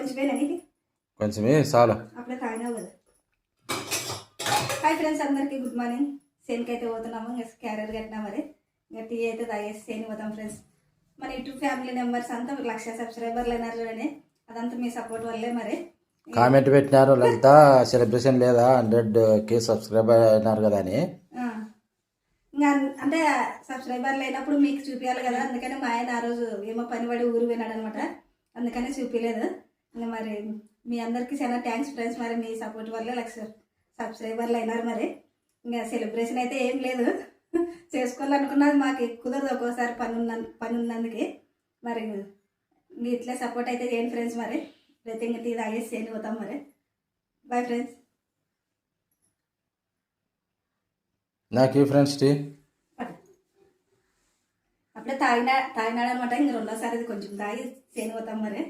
కొంచెమేనా నీకు? కొంచెమే చాలు. అప్పుడే తాగినావు కదా. హాయ్ ఫ్రెండ్స్, అందరికీ గుడ్ మార్నింగ్. సేన్కి అయితే పోతున్నాము, ఇంకా క్యారియర్ కట్టినా మరి ఇంకా టీ అయితే తాగేసి సేన్ పోతాం ఫ్రెండ్స్. మన యూట్యూబ్ ఫ్యామిలీ మెంబర్స్ అంతా 1,00,000 సబ్స్క్రైబర్లు అయినారు చూడండి. అదంతా మీ సపోర్ట్ వల్లే. మరి కామెంట్ పెట్టినారు, లలిత సెలబ్రేషన్ లేదా 100K సబ్స్క్రైబర్ అయినారు కదా అని. ఇంకా అంటే సబ్స్క్రైబర్లు అయినప్పుడు మీకు చూపించాలి కదా, అందుకని మా ఆయన ఆ రోజు ఏమో పని పడి ఊరు పోయినాడు అనమాట, అందుకని చూపించలేదు. ఇంకా మరి మీ అందరికీ చాలా థ్యాంక్స్ ఫ్రెండ్స్. మరి మీ సపోర్ట్ వల్లే 1,00,000 సబ్స్క్రైబర్లు అయినారు. మరి ఇంకా సెలబ్రేషన్ అయితే ఏం లేదు, చేసుకోవాలనుకున్నది మాకు కుదరదు ఒక్కోసారి పని ఉన్నందుకే. మరి మీ ఇట్లా సపోర్ట్ అయితే చేయండి ఫ్రెండ్స్. మరి రేపు ఇంకా టీ తాగేసి చేయండి పోతాం. మరి బాయ్ ఫ్రెండ్స్. నాకు ఫ్రెండ్స్ టీ అప్పుడే తాగినాడు అనమాట. ఇంక రెండోసారి కొంచెం తాగి చేని పోతాం. మరి